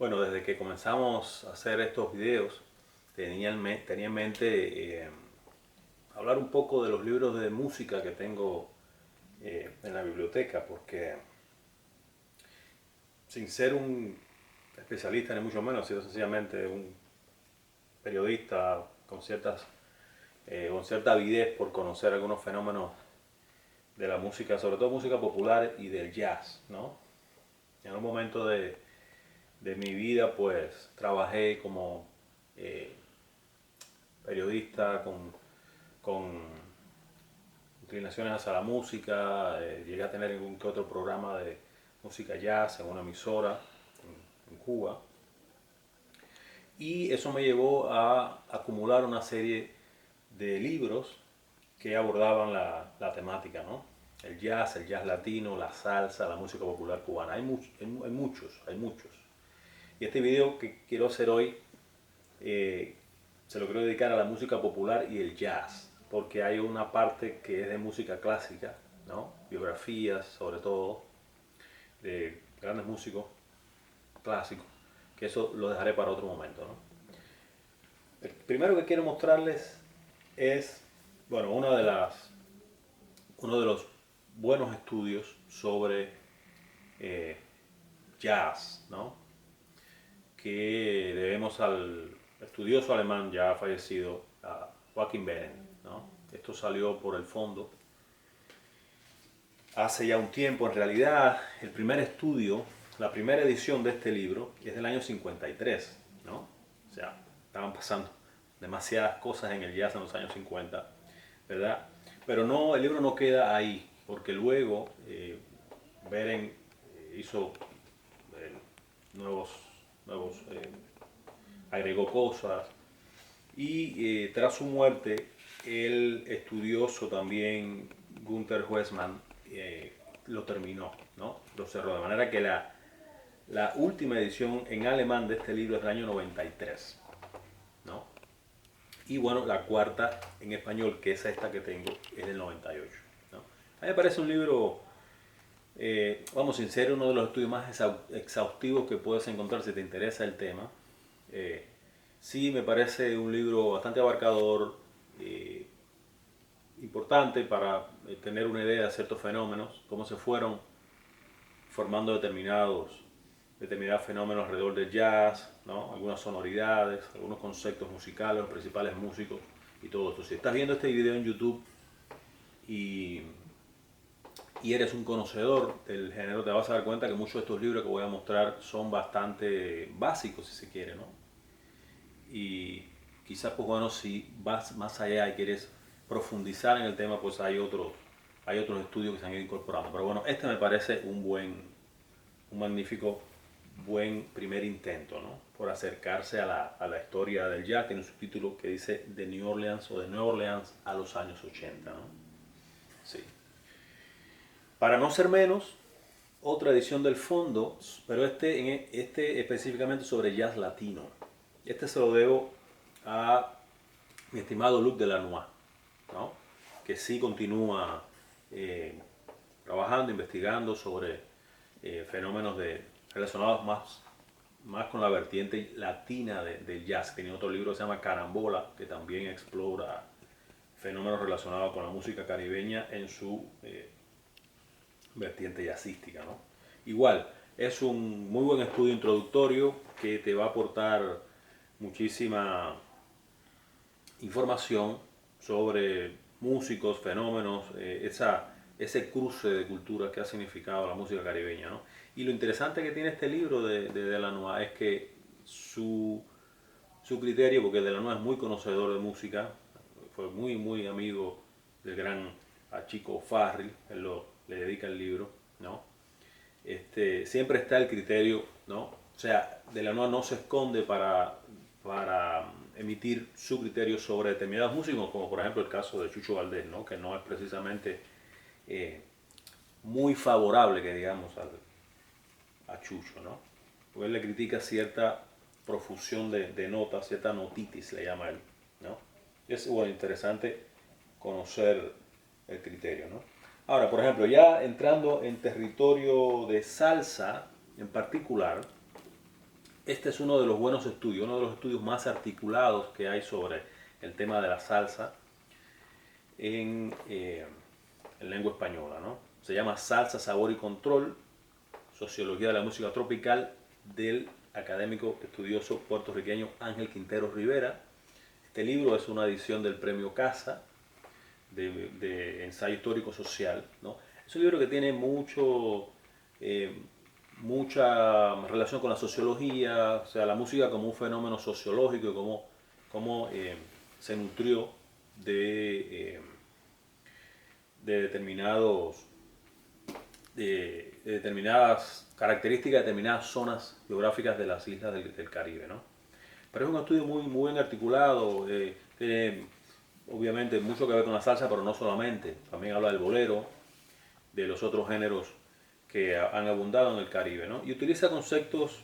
Bueno, desde que comenzamos a hacer estos videos, tenía en mente hablar un poco de los libros de música que tengo en la biblioteca, porque sin ser un especialista ni mucho menos, sino sencillamente un periodista con cierta avidez por conocer algunos fenómenos de la música, sobre todo música popular y del jazz, ¿no? En un momento de mi vida, pues trabajé como eh, periodista con inclinaciones hacia la música, llegué a tener algún que otro programa de música jazz en una emisora en Cuba, y eso me llevó a acumular una serie de libros que abordaban la temática, ¿no? El jazz latino, la salsa, la música popular cubana. Hay muchos. Y este video que quiero hacer hoy eh, se lo quiero dedicar a la música popular y el jazz, porque hay una parte que es de música clásica, ¿no? Biografías, sobre todo, de grandes músicos clásicos, que eso lo dejaré para otro momento, ¿no? El primero que quiero mostrarles es, bueno, uno de los buenos estudios sobre eh, jazz, ¿no? Que debemos al estudioso alemán ya fallecido, a Joachim Behn, ¿no? Esto salió por el fondo hace ya un tiempo. En realidad, el primer estudio, la primera edición de este libro es del año 53, ¿no? O sea, estaban pasando demasiadas cosas en el jazz en los años 50, ¿verdad? Pero no, el libro no queda ahí, porque luego Beren hizo eh, nuevos, agregó cosas, y tras su muerte el estudioso también Gunther Huesman lo terminó, ¿no? Lo cerró, de manera que la última edición en alemán de este libro es del año 93, ¿no? Y bueno, la cuarta en español, que es esta que tengo, es del 98, ¿no? A mí me parece un libro, vamos, sin ser uno de los estudios más exhaustivos que puedes encontrar si te interesa el tema. Eh, sí, me parece un libro bastante abarcador, eh, importante para tener una idea de ciertos fenómenos, cómo se fueron formando determinados fenómenos alrededor del jazz, ¿no? Algunas sonoridades, algunos conceptos musicales, los principales músicos y todo esto. Si estás viendo este video en YouTube y, y eres un conocedor del género, te vas a dar cuenta que muchos de estos libros que voy a mostrar son bastante básicos, si se quiere, ¿no? Y quizás, pues bueno, si vas más allá y quieres profundizar en el tema, pues hay otros estudios que se han ido incorporando. Pero bueno, este me parece un magnífico, buen primer intento, ¿no? Por acercarse a la historia del jazz. Tiene un subtítulo que dice de New Orleans o de Nueva Orleans a los años 80, ¿no? Sí. Para no ser menos, otra edición del fondo, pero este específicamente sobre jazz latino. Este se lo debo a mi estimado Luc Delanois, ¿no? Que sí continúa eh, trabajando, investigando sobre fenómenos relacionados más con la vertiente latina del jazz. Tiene otro libro que se llama Carambola, que también explora fenómenos relacionados con la música caribeña en su vertiente jazzística, ¿no? Igual, es un muy buen estudio introductorio que te va a aportar muchísima información sobre músicos, fenómenos, ese cruce de culturas que ha significado la música caribeña, ¿no? Y lo interesante que tiene este libro de Delanois es que su criterio, porque Delanois es muy conocedor de música, fue muy amigo del gran Chico Farrell, le dedica el libro, ¿no? Siempre está el criterio, ¿no? O sea, Delanois no se esconde para emitir su criterio sobre determinados músicos, como por ejemplo el caso de Chucho Valdés, ¿no? Que no es precisamente eh, muy favorable, que digamos, a Chucho, ¿no? Porque él le critica cierta profusión de notas, cierta notitis, le llama él, ¿no? Y es bueno, interesante conocer el criterio, ¿no? Ahora, por ejemplo, ya entrando en territorio de salsa en particular, Este es uno de los buenos estudios, uno de los estudios más articulados que hay sobre el tema de la salsa en lengua española, ¿no? Se llama Salsa, Sabor y Control, Sociología de la Música Tropical, del académico estudioso puertorriqueño Ángel Quintero Rivera. Este libro es una edición del Premio Casa de ensayo histórico social, ¿no? Es un libro que tiene mucha relación con la sociología, o sea, la música como un fenómeno sociológico y cómo se nutrió de determinados de determinadas características, de determinadas zonas geográficas de las islas del Caribe, ¿no? Pero es un estudio muy bien articulado, tiene obviamente mucho que ver con la salsa, pero no solamente, también habla del bolero, de los otros géneros que han abundado en el Caribe, ¿no? Y utiliza conceptos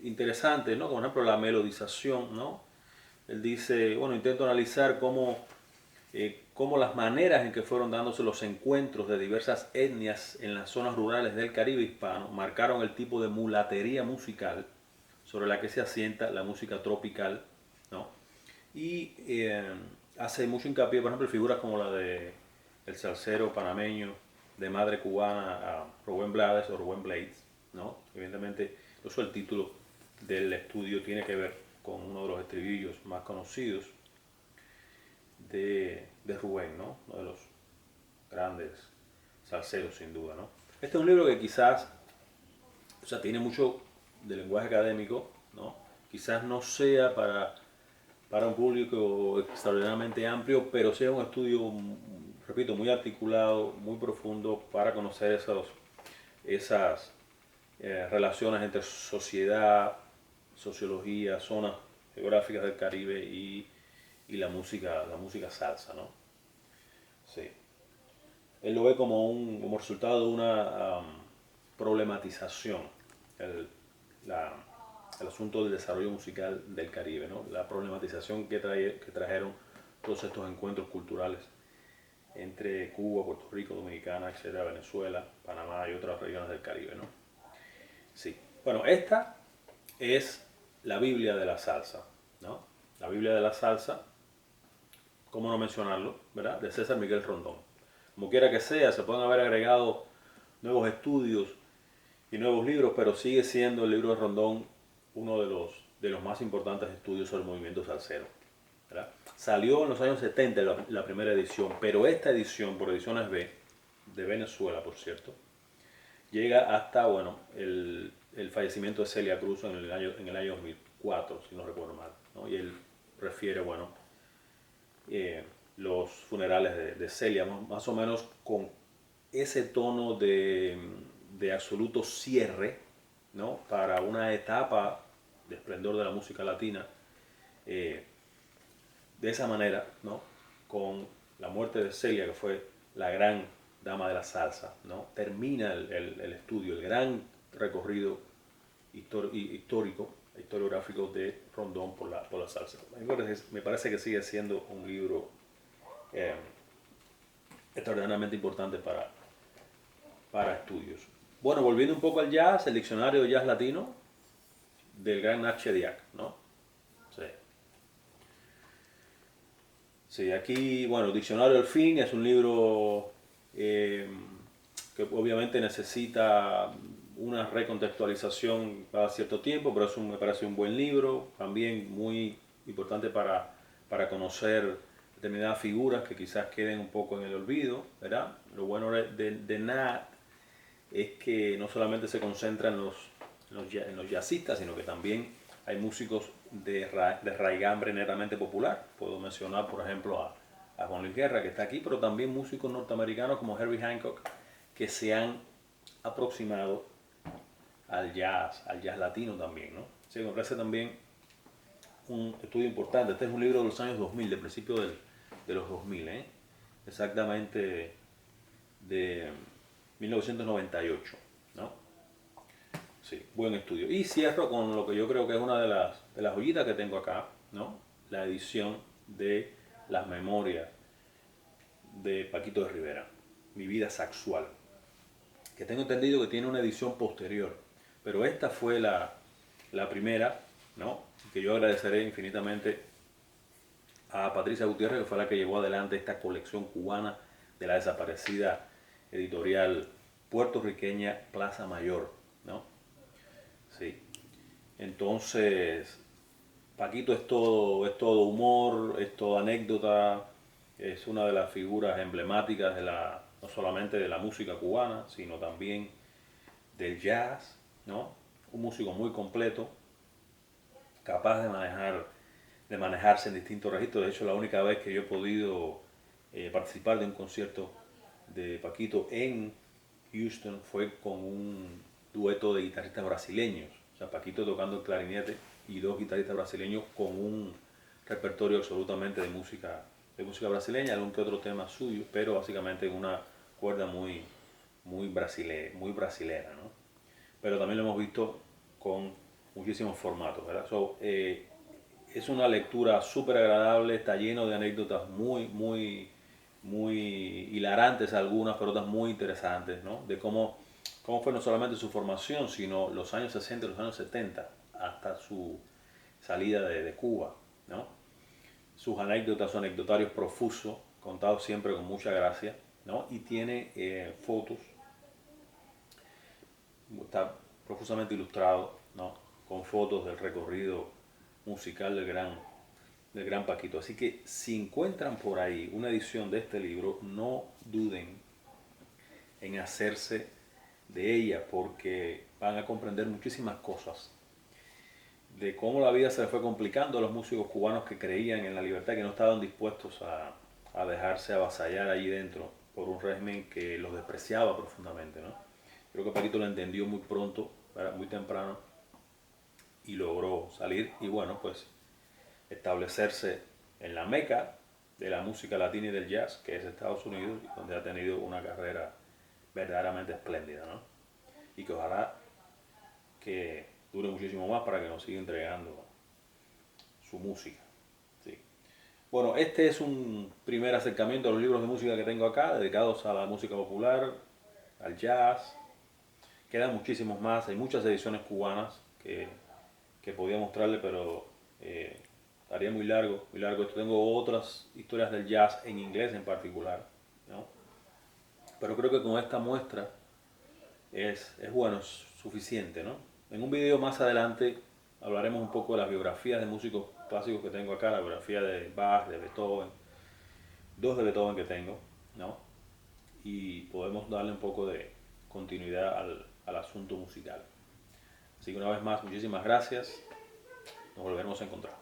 interesantes, ¿no? Como por ejemplo la melodización, ¿no? Él dice, bueno, intento analizar cómo las maneras en que fueron dándose los encuentros de diversas etnias en las zonas rurales del Caribe hispano marcaron el tipo de mulatería musical sobre la que se asienta la música tropical, ¿no? Y hace mucho hincapié, por ejemplo, en figuras como la de el salsero panameño de madre cubana a Rubén Blades o Rubén Blades, ¿no? Evidentemente, incluso el título del estudio tiene que ver con uno de los estribillos más conocidos de Rubén, ¿no? Uno de los grandes salseros sin duda, ¿no? Este es un libro que quizás, o sea, tiene mucho de lenguaje académico, ¿no? Quizás no sea para un público extraordinariamente amplio, pero sí es un estudio, repito, muy articulado, muy profundo para conocer esas relaciones entre sociedad, sociología, zonas geográficas del Caribe y la música salsa, ¿no? Sí. Él lo ve como resultado de una problematización, el, la, el asunto del desarrollo musical del Caribe, ¿no? La problematización que trajeron todos estos encuentros culturales entre Cuba, Puerto Rico, Dominicana, etcétera, Venezuela, Panamá y otras regiones del Caribe, ¿no? Sí. Bueno, esta es la Biblia de la salsa, ¿no? La Biblia de la salsa, cómo no mencionarlo, ¿verdad? De César Miguel Rondón. Como quiera que sea, se pueden haber agregado nuevos estudios y nuevos libros, pero sigue siendo el libro de Rondón uno de los más importantes estudios sobre el movimiento salsero, ¿verdad? Salió en los años 70 la primera edición, pero esta edición, por Ediciones B, de Venezuela, por cierto, llega hasta, bueno, el fallecimiento de Celia Cruz en el año 2004, si no recuerdo mal, ¿no? Y él refiere, bueno, los funerales de Celia, más o menos con ese tono de absoluto cierre, ¿no? Para una etapa de esplendor de la música latina, eh, de esa manera, ¿no? Con la muerte de Celia, que fue la gran dama de la salsa, ¿no? Termina el estudio, el gran recorrido histórico, historiográfico de Rondón por la salsa. Me parece que sigue siendo un libro eh, extraordinariamente importante para estudios. Bueno, volviendo un poco al jazz, el diccionario de jazz latino del gran Nach Chidiac, ¿no? Sí. Sí, aquí, bueno, Diccionario del Fin es un libro eh, que obviamente necesita una recontextualización cada cierto tiempo, pero eso me parece un buen libro, también muy importante para conocer determinadas figuras que quizás queden un poco en el olvido, ¿verdad? Lo bueno de Nat es que no solamente se concentra en los jazzistas, sino que también hay músicos de raigambre netamente popular. Puedo mencionar, por ejemplo, a Juan Luis Guerra, que está aquí, pero también músicos norteamericanos como Herbie Hancock, que se han aproximado al jazz latino también, ¿no? Sí, me parece también un estudio importante. Este es un libro de los años 2000, de principio de los 2000, ¿eh? Exactamente de 1998, ¿no? Sí, buen estudio. Y cierro con lo que yo creo que es una de las joyitas que tengo acá, ¿no? La edición de las memorias de Paquito de Rivera, Mi vida sexual, que tengo entendido que tiene una edición posterior, pero esta fue La primera, ¿no? Que yo agradeceré infinitamente a Patricia Gutiérrez, que fue la que llevó adelante esta colección cubana de la desaparecida editorial puertorriqueña Plaza Mayor, ¿no? Sí. Entonces, Paquito es todo humor, es toda anécdota, es una de las figuras emblemáticas de la, no solamente de la música cubana, sino también del jazz, ¿no? Un músico muy completo, capaz de manejarse en distintos registros. De hecho, la única vez que yo he podido participar de un concierto de Paquito en Houston fue con un dueto de guitarristas brasileños. O sea, Paquito tocando el clarinete y dos guitarristas brasileños con un repertorio absolutamente de música brasileña, algún que otro tema suyo, pero básicamente en una cuerda muy brasilera, ¿no? Pero también lo hemos visto con muchísimos formatos, ¿verdad? Es una lectura súper agradable, está lleno de anécdotas muy hilarantes algunas, pero otras muy interesantes, ¿no? De cómo fue no solamente su formación, sino los años 60 y los años 70, hasta su salida de Cuba, ¿no? Sus anécdotas, su anecdotarios profuso, contados siempre con mucha gracia, ¿no? Y tiene fotos, está profusamente ilustrado, ¿no? Con fotos del recorrido musical del gran Paquito. Así que si encuentran por ahí una edición de este libro, no duden en hacerse de ella porque van a comprender muchísimas cosas de cómo la vida se le fue complicando a los músicos cubanos que creían en la libertad, que no estaban dispuestos a dejarse avasallar allí dentro por un régimen que los despreciaba profundamente, ¿no? Creo que Paquito lo entendió muy pronto, muy temprano, y logró salir y bueno, pues establecerse en la meca de la música latina y del jazz, que es Estados Unidos, donde ha tenido una carrera verdaderamente espléndida, ¿no? Y que ojalá que dure muchísimo más para que nos siga entregando su música. ¿Sí? Bueno, este es un primer acercamiento a los libros de música que tengo acá, dedicados a la música popular, al jazz. Quedan muchísimos más, hay muchas ediciones cubanas que podía mostrarle, pero estaría muy largo, muy largo. Tengo otras historias del jazz en inglés en particular, ¿no? Pero creo que con esta muestra es bueno, es suficiente, ¿no? En un video más adelante hablaremos un poco de las biografías de músicos clásicos que tengo acá, la biografía de Bach, de Beethoven, dos de Beethoven que tengo, ¿no? Y podemos darle un poco de continuidad al asunto musical. Así que una vez más, muchísimas gracias. Nos volveremos a encontrar.